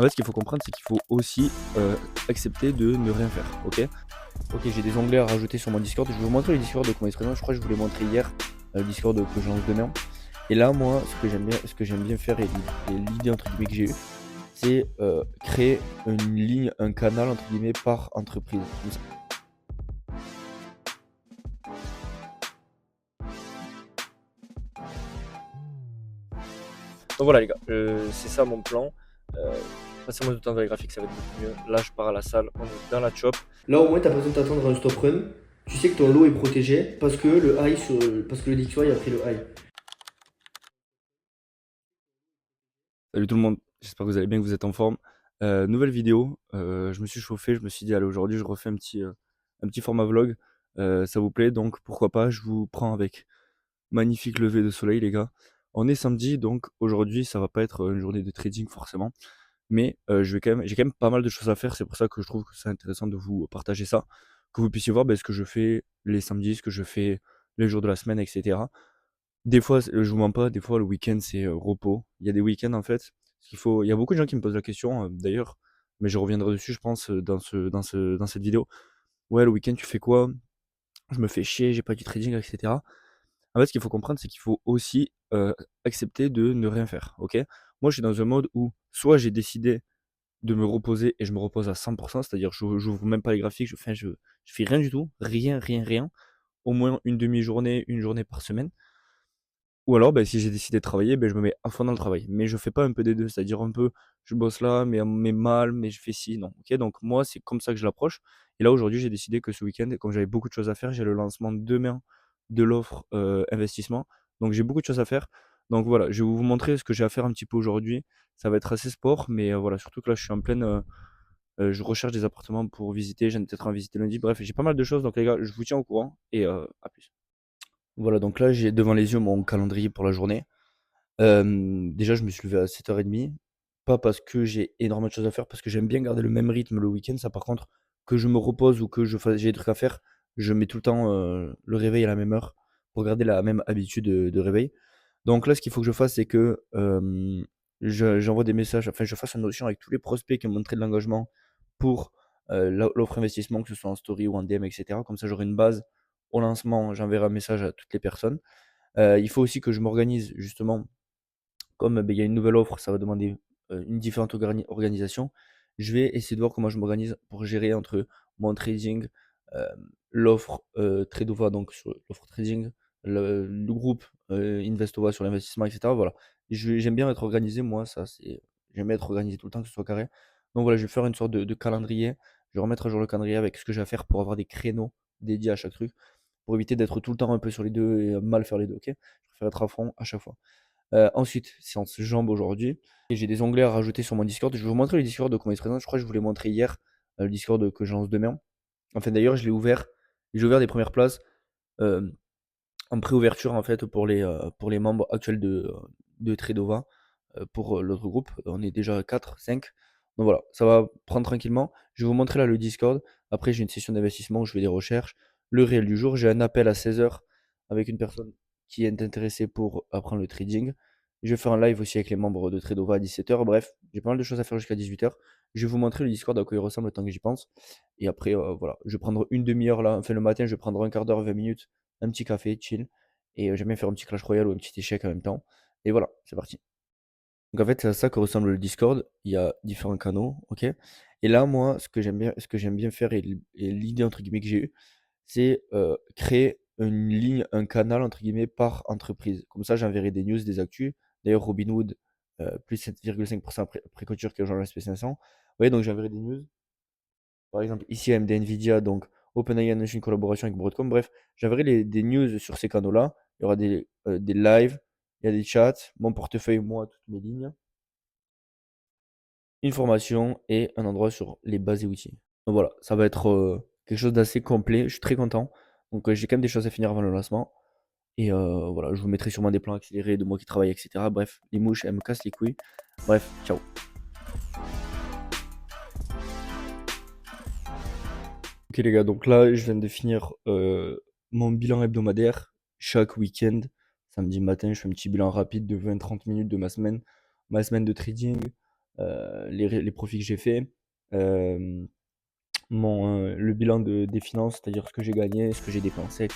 En fait, ce qu'il faut comprendre, c'est qu'il faut aussi accepter de ne rien faire, ok? Ok, j'ai des onglets à rajouter sur mon Discord. Je vais vous montrer le Discord de comment il se présente. Je crois que je vous l'ai montré hier, le Discord que je lance demain. Et là, moi, ce que j'aime bien faire et l'idée entre guillemets que j'ai eue, c'est créer une ligne, un canal entre guillemets par entreprise. Donc voilà les gars, c'est ça mon plan. Passez-moi du temps dans les graphiques, ça va être beaucoup mieux. Là, je pars à la salle, on est dans la chop. Là, au moins, t'as pas besoin de t'attendre à un stop run. Tu sais que ton lot est protégé parce que parce que le DQI a pris le high. Salut tout le monde, j'espère que vous allez bien, que vous êtes en forme. Nouvelle vidéo, je me suis chauffé, je me suis dit allez aujourd'hui je refais un petit format vlog. Ça vous plaît donc pourquoi pas, je vous prends avec magnifique lever de soleil les gars. On est samedi donc aujourd'hui ça va pas être une journée de trading forcément, mais j'ai quand même pas mal de choses à faire, c'est pour ça que je trouve que c'est intéressant de vous partager ça, que vous puissiez voir ce que je fais les samedis, ce que je fais les jours de la semaine, etc. Des fois, je vous mens pas, des fois le week-end c'est repos. Il y a des week-ends en fait, il y a beaucoup de gens qui me posent la question d'ailleurs, mais je reviendrai dessus je pense dans cette vidéo. Ouais, le week-end tu fais quoi? Je me fais chier, j'ai pas du trading, etc. En fait, ce qu'il faut comprendre, c'est qu'il faut aussi accepter de ne rien faire, ok? Moi, je suis dans un mode où soit j'ai décidé de me reposer et je me repose à 100%, c'est-à-dire je j'ouvre même pas les graphiques, je fais rien du tout, rien, rien, rien, au moins une demi-journée, une journée par semaine. Ou alors, si j'ai décidé de travailler, je me mets à fond dans le travail. Mais je fais pas un peu des 2, c'est-à-dire un peu, je bosse là, mais mal, mais je fais ci, non. OK, donc moi, c'est comme ça que je l'approche. Et là, aujourd'hui, j'ai décidé que ce week-end, comme j'avais beaucoup de choses à faire, j'ai le lancement demain de l'offre investissement. Donc j'ai beaucoup de choses à faire. Donc voilà, je vais vous montrer ce que j'ai à faire un petit peu aujourd'hui. Ça va être assez sport, mais voilà, surtout que là, je suis en pleine, je recherche des appartements pour visiter. J'en ai peut-être en visiter lundi. Bref, j'ai pas mal de choses. Donc les gars, je vous tiens au courant et à plus. Voilà, donc là, j'ai devant les yeux mon calendrier pour la journée. Déjà, je me suis levé à 7h30, pas parce que j'ai énormément de choses à faire, parce que j'aime bien garder le même rythme le week-end. Ça, par contre, que je me repose ou que j'ai des trucs à faire, je mets tout le temps, le réveil à la même heure pour garder la même habitude de réveil. Donc là, ce qu'il faut que je fasse, c'est que, j'envoie des messages, enfin, je fasse un Notion avec tous les prospects qui ont montré de l'engagement pour, l'offre investissement, que ce soit en story ou en DM et cetera. Comme ça, j'aurai une base. Au lancement, j'enverrai un message à toutes les personnes. Il faut aussi que je m'organise justement comme, il y a une nouvelle offre, ça va demander, une différente organisation. Je vais essayer de voir comment je m'organise pour gérer entre mon trading, l'offre, Tradova, donc sur l'offre trading, le groupe, Investova sur l'investissement et cetera, voilà. J'aime bien être organisé moi, ça c'est j'aime bien être organisé tout le temps, que ce soit carré. Donc voilà, je vais faire une sorte de calendrier. Je vais remettre à jour le calendrier avec ce que j'ai à faire pour avoir des créneaux dédiés à chaque truc, pour éviter d'être tout le temps un peu sur les 2 et mal faire les 2, OK? Je préfère être à fond à chaque fois. Ensuite, séance jambes aujourd'hui et j'ai des onglets à rajouter sur mon Discord. Je vais vous montrer le Discord de comment il se présente. Je crois que je vous l'ai montré hier, le Discord que je lance demain. Enfin d'ailleurs, j'ai ouvert des premières places, hem, en préouverture en fait pour les membres actuels de Tredova, pour, l'autre groupe. On est déjà 4, 5. Donc voilà, ça va prendre tranquillement. Je vais vous montrer là le Discord. Après, j'ai une session d'investissement où je fais des recherches. Le réel du jour, j'ai un appel à 16h avec une personne qui est intéressée pour apprendre le trading. Je vais faire un live aussi avec les membres de Tredova à 17h. Bref, j'ai pas mal de choses à faire jusqu'à 18h. Je vais vous montrer le Discord à quoi il ressemble le temps que j'y pense. Et après, voilà, je vais prendre une demi-heure là, enfin le matin, je vais prendre un quart d'heure, 20 minutes, un petit café, chill. Et j'aime bien faire un petit Clash Royale ou un petit échec en même temps. Et voilà, c'est parti. Donc en fait, c'est à ça que ressemble le Discord. Il y a différents canaux, OK? Et là, moi, ce que j'aime bien faire et l'idée entre guillemets que j'ai eue, c'est, créer une ligne, un canal entre guillemets par entreprise. Comme ça, j'enverrai des news, des actus. D'ailleurs, Robinhood, plus 7,5 pré-clôture qui rejoint le SP500. Vous voyez, donc j'enverrai des news. Par exemple, ici AMD Nvidia, donc OpenAI annonce une collaboration avec Broadcom. Bref, j'enverrai des news sur ces canaux-là. Il y aura des lives, il y a des chats, mon portefeuille, moi, toutes mes lignes, une formation et un endroit sur les bases et outils. Donc voilà, ça va être quelque chose d'assez complet. Je suis très content. Donc j'ai quand même des choses à finir avant le lancement. Et voilà, je vous mettrai sûrement des plans accélérés de moi qui travaille, etc. Bref, les mouches, elles me cassent les couilles. Bref, ciao. Ok les gars, donc là, je viens de finir mon bilan hebdomadaire. Chaque week-end, samedi matin, je fais un petit bilan rapide de 20-30 minutes de ma semaine de trading. les profits que j'ai faits, hem, le bilan des finances, c'est-à-dire ce que j'ai gagné, ce que j'ai dépensé.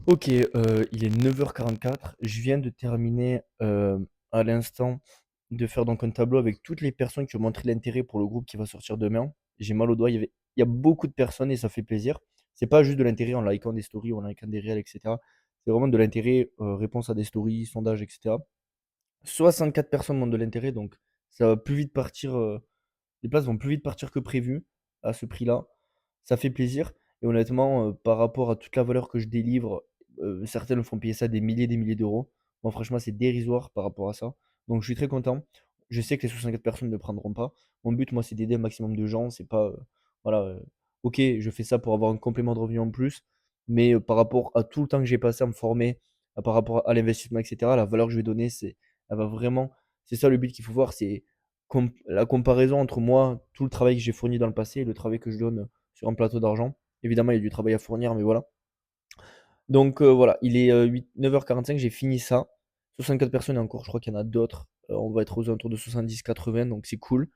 OK, il est 9h44. Je viens de terminer, à l'instant, de faire donc un tableau avec toutes les personnes qui ont montré l'intérêt pour le groupe qui va sortir demain. J'ai mal au doigt, il y a beaucoup de personnes et ça fait plaisir. C'est pas juste de l'intérêt en likant des stories ou en likant des réels et cetera. C'est vraiment de l'intérêt, réponse à des stories, sondages et cetera. 64 personnes montrent de l'intérêt, donc ça va plus vite partir, les places vont plus vite partir que prévu à ce prix-là. Ça fait plaisir et honnêtement, par rapport à toute la valeur que je délivre, certains me font payer ça des milliers d'euros. Moi franchement, c'est dérisoire par rapport à ça. Donc je suis très content. Je sais que les 64 personnes ne prendront pas. Mon but, moi, c'est d'aider un maximum de gens. C'est pas, voilà, OK, je fais ça pour avoir un complément de revenu en plus, mais par rapport à tout le temps que j'ai passé à me former, par rapport à l'investissement et cetera, la valeur que je vais donner, elle va vraiment c'est ça le but qu'il faut voir, c'est la comparaison entre moi, tout le travail que j'ai fourni dans le passé et le travail que je donne sur un plateau d'argent. Évidemment, il y a du travail à fournir, mais voilà. Donc voilà, il est 9h45, j'ai fini ça. 64 personnes et encore, je crois qu'il y en a d'autres. On va être aux alentours de 70-80, donc c'est cool.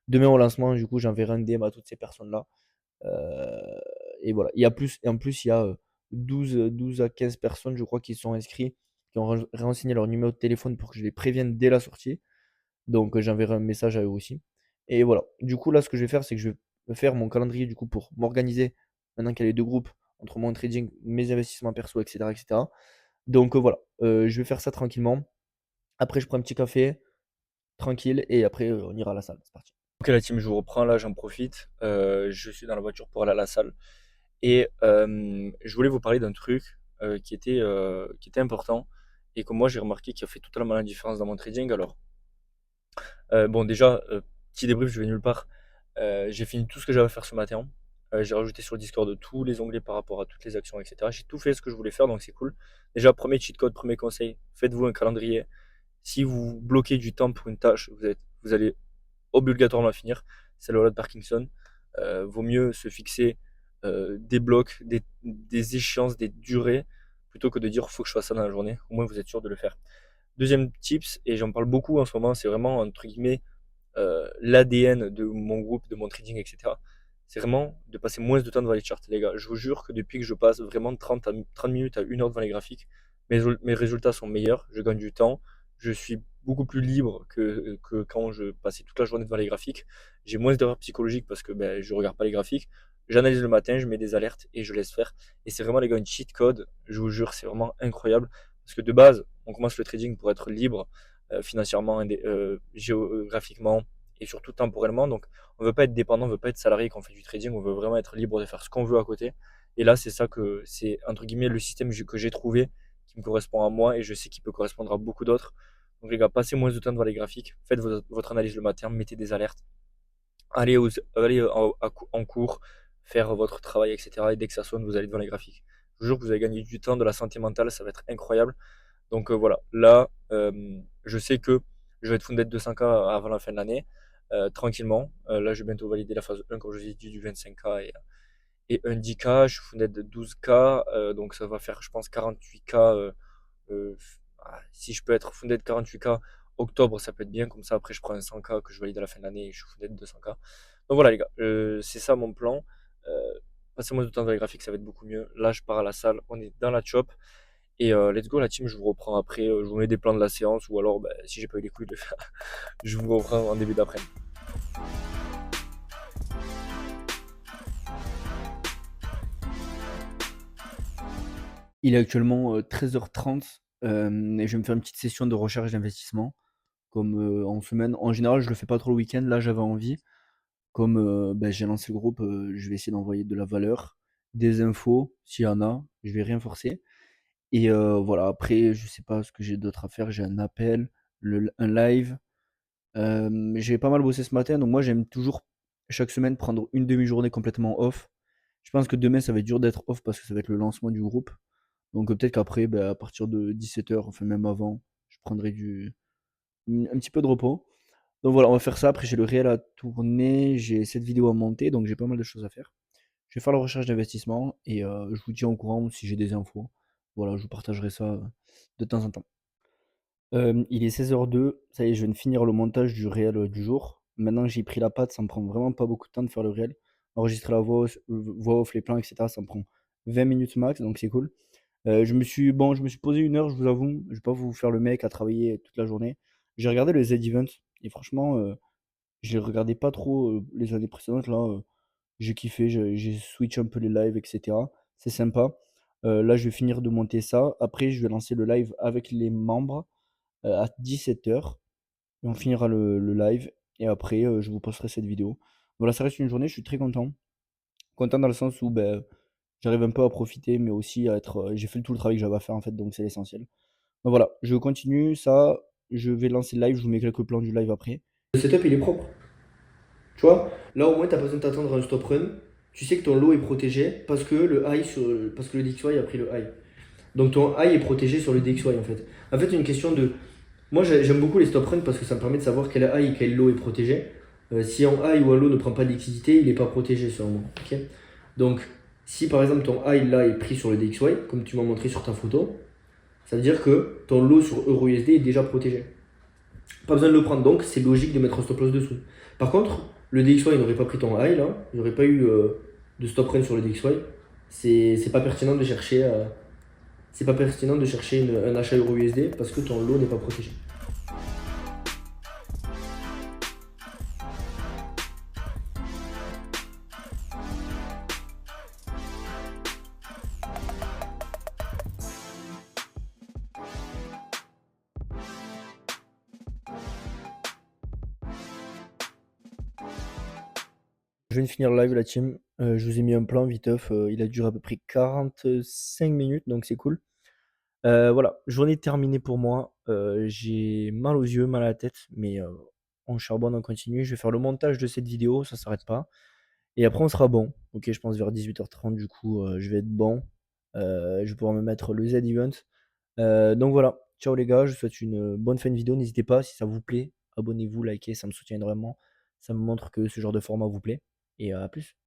Demain au lancement, du coup, j'enverrai un DM à toutes ces personnes-là. Euh, et voilà. Et en plus, il y a 12 à 15 personnes, je crois, qui sont inscrits, qui ont renseigné leur numéro de téléphone pour que je les prévienne dès la sortie. Donc j'enverrai un message à eux aussi. Et voilà. Du coup, là, ce que je vais faire, c'est que je vais faire mon calendrier du coup pour m'organiser maintenant qu'il y a les deux groupes entre mon trading, mes investissements perso, etc. etc. Donc voilà, je vais faire ça tranquillement. Après, je prends un petit café, tranquille, et après, on ira à la salle. C'est parti. Ok, la team, je vous reprends là, j'en profite. Je suis dans la voiture pour aller à la salle. Et je voulais vous parler d'un truc qui était important et que moi j'ai remarqué qui a fait totalement la différence dans mon trading. Alors, bon, déjà, petit débrief, je vais nulle part. J'ai fini tout ce que j'avais à faire ce matin. J'ai rajouté sur le Discord tous les onglets par rapport à toutes les actions, etc. J'ai tout fait ce que je voulais faire, donc c'est cool. Déjà, premier cheat code, premier conseil, faites-vous un calendrier. Si vous bloquez du temps pour une tâche, vous allez obligatoirement la finir. C'est la loi de Parkinson. Vaut mieux se fixer des blocs, des échéances, des durées, plutôt que de dire faut que je fasse ça dans la journée. Au moins, vous êtes sûr de le faire. Deuxième tips, et j'en parle beaucoup en ce moment, c'est vraiment entre guillemets l'ADN de mon groupe, de mon trading, etc. C'est vraiment de passer moins de temps devant les charts, les gars. Je vous jure que depuis que je passe vraiment 30 minutes à 1 heure devant les graphiques, mes résultats sont meilleurs, je gagne du temps, je suis beaucoup plus libre que quand je passais toute la journée devant les graphiques. J'ai moins d'erreurs psychologiques parce que ben, je regarde pas les graphiques. J'analyse le matin, je mets des alertes et je laisse faire. Et c'est vraiment, les gars, une cheat code. Je vous jure, c'est vraiment incroyable. Parce que de base, on commence le trading pour être libre financièrement, géographiquement et surtout temporellement. Donc, on ne veut pas être dépendant, on ne veut pas être salarié quand on fait du trading, on veut vraiment être libre de faire ce qu'on veut à côté. Et là, c'est ça que c'est entre guillemets le système que j'ai trouvé qui me correspond à moi et je sais qu'il peut correspondre à beaucoup d'autres. Donc, les gars, passez moins de temps devant les graphiques, faites votre analyse le matin, mettez des alertes, allez en cours, faire votre travail, etc. Et dès que ça sonne, vous allez devant les graphiques. Je vous jure que vous allez gagner du temps, de la santé mentale, ça va être incroyable. Donc voilà, là, je sais que je vais être funded de 100K avant la fin de l'année, tranquillement. Là, je vais bientôt valider la phase 1, comme je vous ai dit, du 25K et un 10K. Je suis funded de 12K, donc ça va faire, je pense, 48K. Si je peux être funded de 48K octobre, ça peut être bien. Comme ça, après, je prends un 100K que je valide à la fin de l'année et je suis funded de 200K. Donc voilà, les gars, c'est ça mon plan. Passez-moi du temps dans les graphiques, ça va être beaucoup mieux. Là, je pars à la salle, on est dans la chop. Et let's go la team, je vous reprends après, je vous mets des plans de la séance ou alors bah, si j'ai pas eu les couilles de le faire, je vous reprends en début d'après-midi. Il est actuellement 13h30 et je vais me faire une petite session de recherche d'investissement comme en semaine. En général, je le fais pas trop le week-end. Là, j'avais envie. Comme bah, j'ai lancé le groupe, je vais essayer d'envoyer de la valeur, des infos s'il y en a. Je vais rien forcer. Et voilà, après, je sais pas ce que j'ai d'autre à faire. J'ai un appel, un live. J'ai pas mal bossé ce matin, donc moi j'aime toujours chaque semaine prendre une demi-journée complètement off. Je pense que demain ça va être dur d'être off parce que ça va être le lancement du groupe. Donc peut-être qu'après, bah, à partir de 17h, enfin même avant, je prendrai un petit peu de repos. Donc voilà, on va faire ça. Après, j'ai le réel à tourner, j'ai cette vidéo à monter, donc j'ai pas mal de choses à faire. Je vais faire la recherche d'investissement et je vous tiens au courant si j'ai des infos. Voilà, je vous partagerai ça, de temps en temps. Il est 16h02, ça y est, je viens de finir le montage du réel, du jour. Maintenant que j'ai pris la patte, ça me prend vraiment pas beaucoup de temps de faire le réel. Enregistrer la voix off, les plans et cetera, ça me prend 20 minutes max, donc c'est cool. Je me suis posé 1 heure, je vous avoue, je vais pas vous faire le mec à travailler toute la journée. J'ai regardé le Z-Event et franchement, je regardais pas trop, les années précédentes là, j'ai kiffé, j'ai switch un peu les lives et cetera. C'est sympa. Là, je vais finir de monter ça. Après, je vais lancer le live avec les membres, à 17h et on finira le live et après, je vous posterai cette vidéo. Voilà, ça reste une journée, je suis très content. Content dans le sens où, j'arrive un peu à profiter, mais aussi à être, j'ai fait tout le travail que j'avais à faire en fait, donc c'est l'essentiel. Donc voilà, je continue ça, je vais lancer le live, je vous mets quelques plans du live après. Le setup, il est propre. Tu vois, là au moins, t'as pas besoin de t'attendre à un stop run. Tu sais que ton lot est protégé parce que le DXY a pris le high. Donc ton high est protégé sur le DXY en fait. En fait, une question de. Moi, j'aime beaucoup les stop runs parce que ça me permet de savoir quel high et quel low est protégé. Si un high ou un low ne prend pas de liquidité, il n'est pas protégé sur moi. Ok. Donc, si par exemple ton high là est pris sur le DXY, comme tu m'as montré sur ta photo, ça veut dire que ton low sur EURUSD est déjà protégé. Pas besoin de le prendre, donc c'est logique de mettre un stop loss dessous. Par contre, le DXY n'aurait pas pris ton high là, il n'aurait pas eu de stop run sur le DXY. C'est pas pertinent de chercher, c'est pas pertinent de chercher un achat EURUSD parce que ton lot n'est pas protégé. Je viens de finir le live la team, je vous ai mis un plan viteuf, il a duré à peu près 45 minutes, donc c'est cool. Voilà, journée terminée pour moi, j'ai mal aux yeux, mal à la tête, mais on charbonne, on continue. Je vais faire le montage de cette vidéo, ça s'arrête pas et après on sera bon. OK, je pense vers 18h30 du coup, je vais être bon, je vais pouvoir me mettre le Z-Event. Donc voilà, ciao les gars, je vous souhaite une bonne fin de vidéo. N'hésitez pas, si ça vous plaît, abonnez-vous, likez, ça me soutient énormément. Ça me montre que ce genre de format vous plaît et à plus.